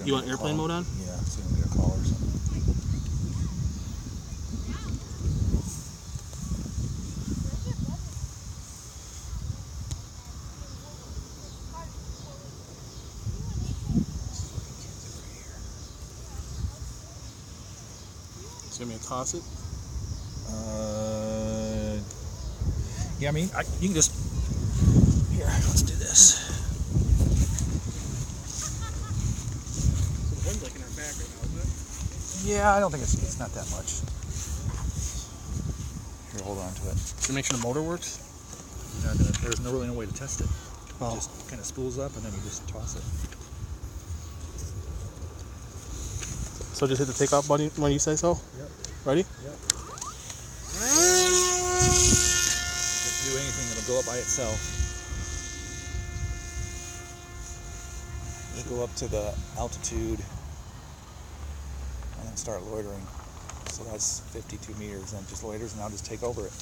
You want airplane mode on? Yeah, so you don't get a call or something. So you want me to toss it? Yeah, I mean, you can just... Here, let's do this. So the wind's like in our back right now, isn't it? Yeah, I don't think it's not that much. Here, hold on to it. To make sure the motor works? There's really no way to test it. Oh. It just kind of spools up and then you just toss it. So just hit the takeoff button when you say so? Yep. Ready? Yep. If you do anything, it'll go up by itself. Just go up to the altitude and then start loitering. So that's 52 meters, and it just loiters, and I'll just take over it.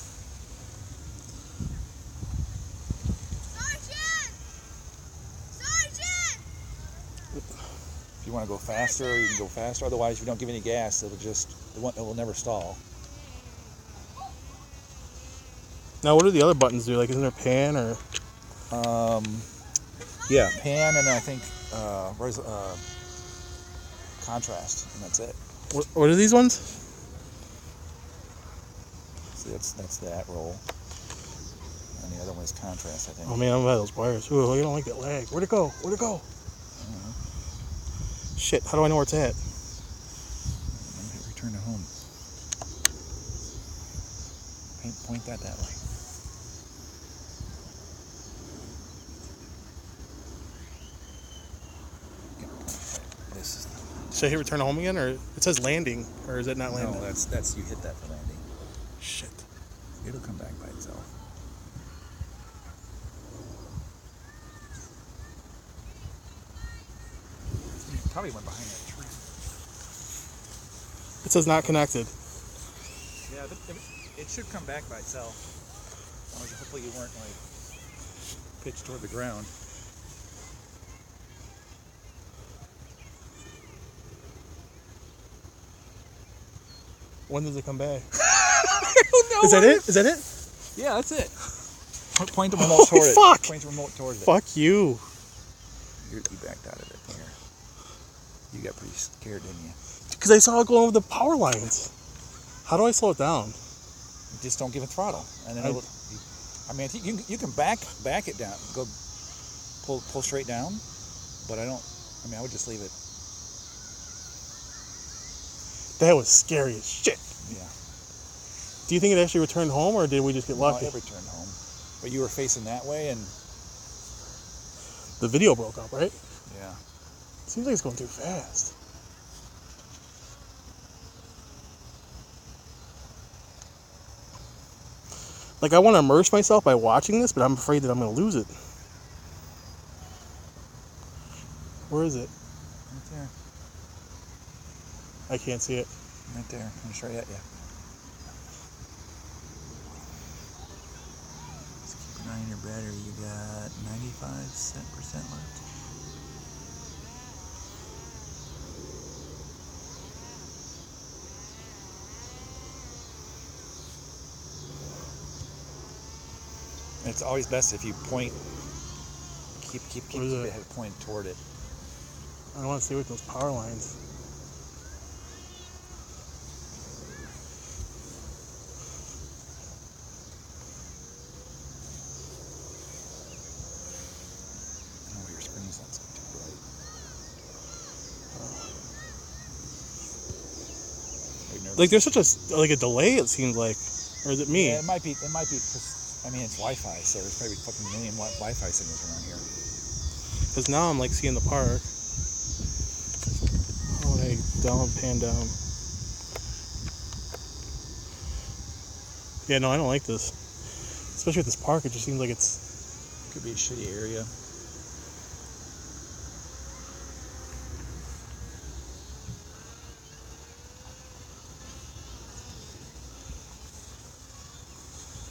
If you want to go faster, you can go faster. Otherwise, if you don't give any gas, it will never stall. Now, what do the other buttons do? Like, isn't there pan or? Yeah, pan, and I think contrast, and that's it. What are these ones? So that's that roll, and the other one is contrast, I think. Oh man, I'm by those wires. Ooh, you don't like that lag. Where'd it go? Where'd it go? Shit, how do I know where it's at? Return to home. Point that way. This is Should I hit return to home again, or it says landing, or is it not landing? No, that's you hit that for landing. Shit. It'll come back by itself. You probably went behind that tree. It says not connected. Yeah, but it should come back by itself. As long as hopefully you weren't like pitched toward the ground. When does it come back? I don't know. Is that it? Is that it? Yeah, that's it. Point the remote toward it. Fuck! Point the remote towards it. Fuck you. You backed out of it here. You got pretty scared, didn't you? Because I saw it going over the power lines. How do I slow it down? Just don't give it throttle, and then it'll. I mean, you can back it down, go pull straight down, but I don't. I mean, I would just leave it. That was scary as shit. Yeah. Do you think it actually returned home, or did we just get lucky? No, it returned home, but you were facing that way, and the video broke up, right? yeah. Seems like it's going too fast. Like, I want to immerse myself by watching this, but I'm afraid that I'm going to lose it. Where is it? Right there. I can't see it. Right there. I'm straight at you. Just keep an eye on your battery. You got 95% left. It's always best if you point. Keep your head pointed toward it. I don't want to stay with those power lines. Oh, your screen's not so too bright. Like, there's such a delay, it seems like. Or is it me? Yeah, it might be. Cause, I mean, it's Wi-Fi, so there's probably fucking a million Wi-Fi signals around here. Because now I'm like seeing the park. Oh, hey, pan down. Yeah, no, I don't like this. Especially with this park, it just seems like it's... Could be a shitty area.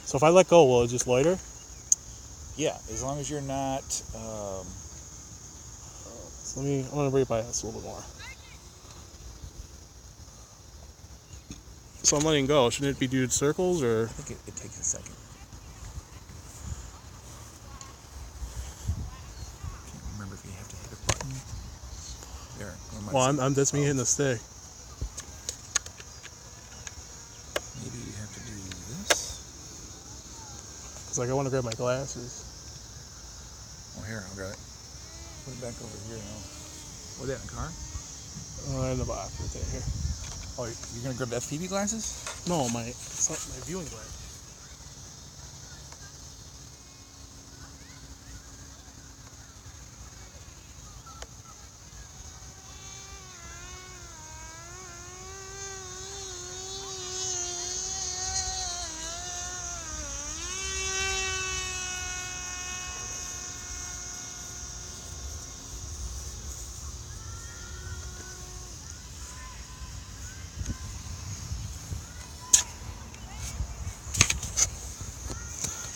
So if I let go, will it just loiter? Yeah, as long as you're not. this. I'm gonna bring it by this a little bit more. So I'm letting go. Shouldn't it be doing circles or? I think it takes a second. Can't remember if you have to hit a button. There. Well, that's me hitting the stick. Maybe you have to do this. It's like I want to grab my glasses. Oh, here, I'll grab it. Put it back over here now. What's that in the car? In the box right there. Here. Oh, you're gonna grab the FPV glasses? No, my viewing glass.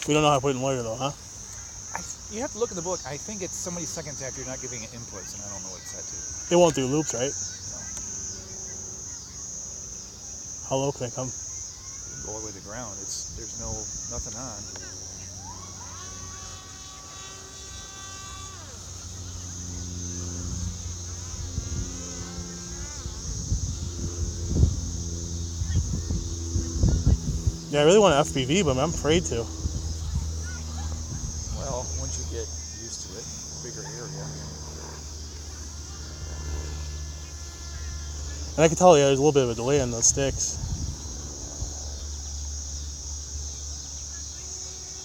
We don't know how to put it in later though, huh? You have to look in the book. I think it's so many seconds after you're not giving it inputs, and I don't know what it's set to. It won't do loops, right? No. How low can I come? You can go all the way to the ground. There's nothing on. Yeah, I really want an FPV, but I'm afraid to. Well, once you get used to it, bigger area. And I can tell there's a little bit of a delay on those sticks.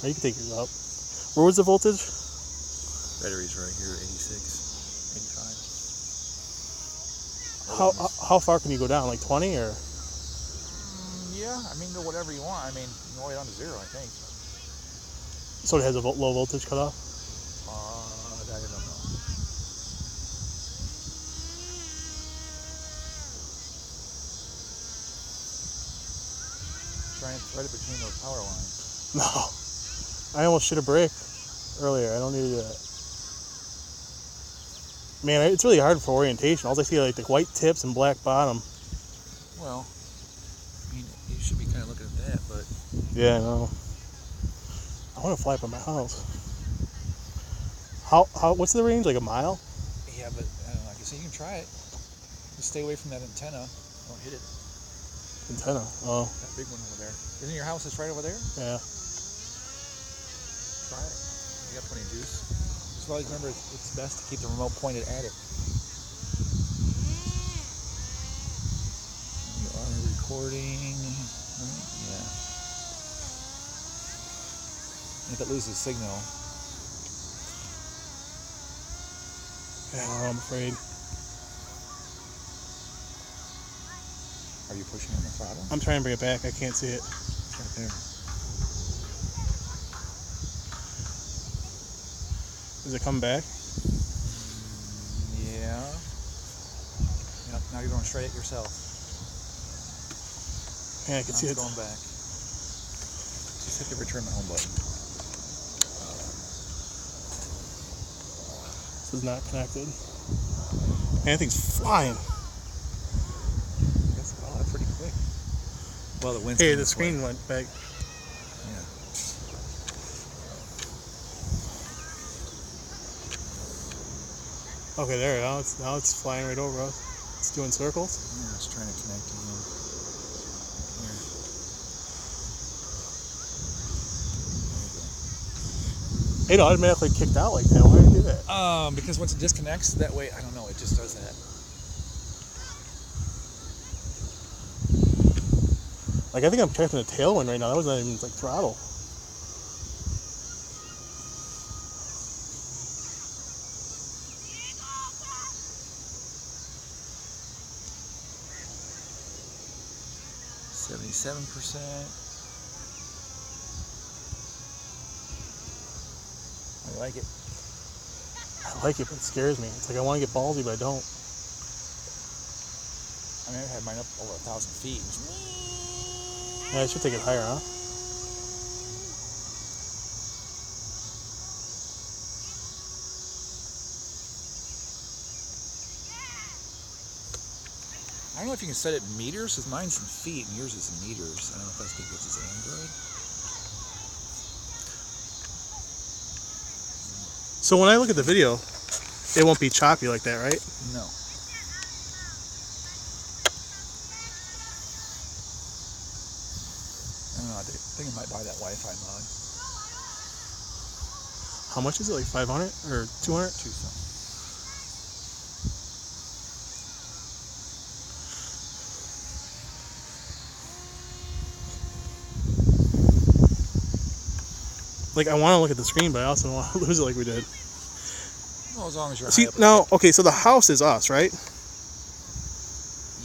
Or you can take yours up. Where was the voltage? Battery's right here, 86, 85. How far can you go down? Like 20 or? Yeah, I mean, go whatever you want. I mean, you can go way down to 0, I think. So it has a low voltage cutoff? That I don't know. Try and thread it between those power lines. No. I almost should have braked earlier. I don't need to do that. Man, it's really hard for orientation. All I see are like the white tips and black bottom. Well, I mean, you should be kind of looking at that, but... Yeah, I know. I want to fly up on my house. What's the range? Like a mile? Yeah, but I don't know. Like I said, you can try it. Just stay away from that antenna. Don't hit it. Antenna? Oh. That big one over there. Isn't your house just right over there? Yeah. Try it. You got plenty of juice. Just always remember, it's best to keep the remote pointed at it. You are recording. Yeah. If it loses signal. Yeah, I'm afraid. Are you pushing on the throttle? I'm trying to bring it back. I can't see it. It's right there. Does it come back? Yeah. Yep, now you're going straight at yourself. Yeah, I can see it. Going back. Just hit the return the home button. This is not connected. Man, that thing's flying. Well, that's pretty quick. Well, the wind's Hey, the screen went back. Yeah. Okay, there. Now it's flying right over us. It's doing circles. Yeah, it's trying to connect again. Here. It automatically kicked out like that. Why did it do that? Because once it disconnects, that way, I don't know, it just does that. Like, I think I'm catching a tailwind right now. That wasn't even like throttle. %. I like it. I like it, but it scares me. It's like I want to get ballsy, but I don't. I mean, I had mine up over 1,000 feet. Yeah, I should take it higher, huh? I don't know if you can set it in meters, because mine's in feet and yours is in meters. I don't know if that's because it's Android. So when I look at the video, it won't be choppy like that, right? No. I don't know. I think I might buy that Wi-Fi mod. How much is it? Like 500 or 200? Two something. Like, I want to look at the screen, but I also don't want to lose it like we did. Well, as long as you're See, high up now, okay, so the house is us, right?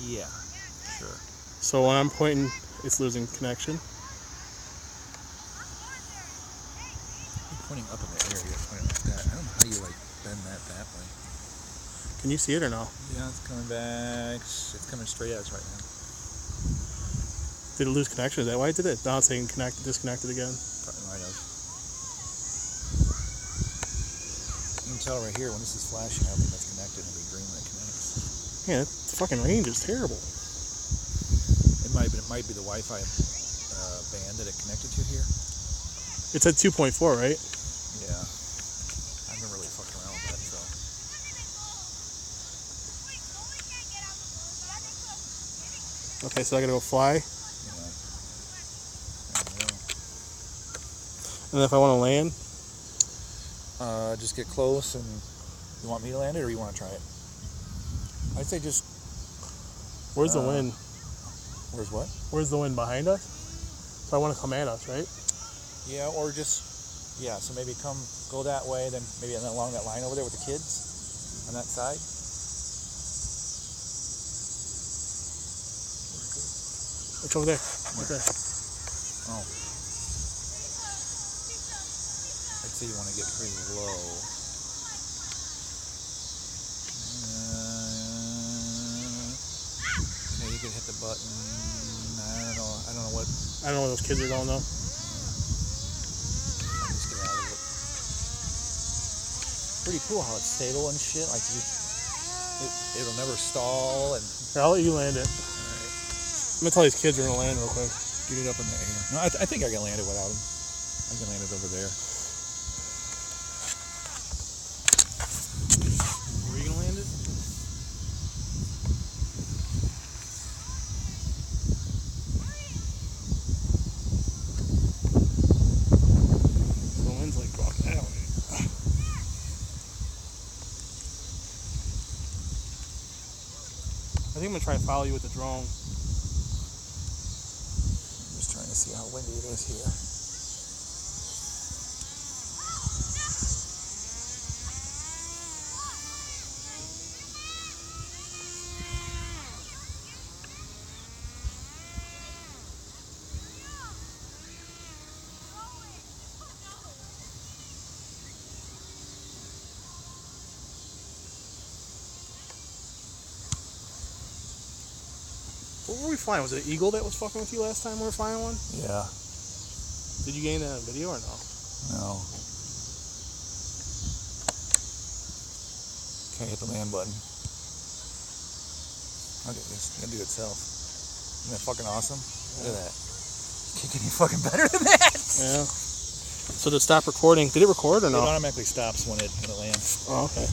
Yeah, sure. So when I'm pointing, it's losing connection. You're pointing up in the air, you're pointing like that. I don't know how you, like, bend that way. Can you see it or no? Yeah, it's coming back. It's coming straight at us right now. Did it lose connection? Is that why it did it? Now it's saying disconnected again. Probably might have. You can tell right here when this is flashing, I don't think that's connected. It'll be green when it connects. Man, that fucking range is terrible. It might be the Wi-Fi band that it connected to here. It said 2.4, right? Yeah. I've been really fucking around with that, so. Okay, so I gotta go fly. Yeah. There you go. And then if I want to land, Just get close, and you want me to land it, or you want to try it? I'd say just. where's the wind? Where's what? Where's the wind behind us? So I want to come at us, right? Yeah, or just, yeah, so maybe go that way, then maybe along that line over there with the kids on that side. It's over there. Right there. Oh. I'd say you want to get pretty low. Okay, you could hit the button. I don't know what. I don't know where those kids are going though. Just get out of it. Pretty cool how it's stable and shit. Like it'll never stall and. Here, I'll let you land it. Alright. I'm gonna tell these kids we're gonna land real quick. Get it up in the air. No, I think I can land it without them. I can land it over there. Where are you gonna land it? The wind's like going that way. I think I'm gonna try to follow you with the drone. Just trying to see how windy it is here. What were we flying? Was it an eagle that was fucking with you last time we were flying one? Yeah. Did you gain that on video or no? No. Okay, hit the land button. Okay, it's gonna do it itself. Isn't that fucking awesome? Look at that. Can't get any fucking better than that. Yeah. So to stop recording, did it record or no? It automatically stops when it lands. Oh, okay.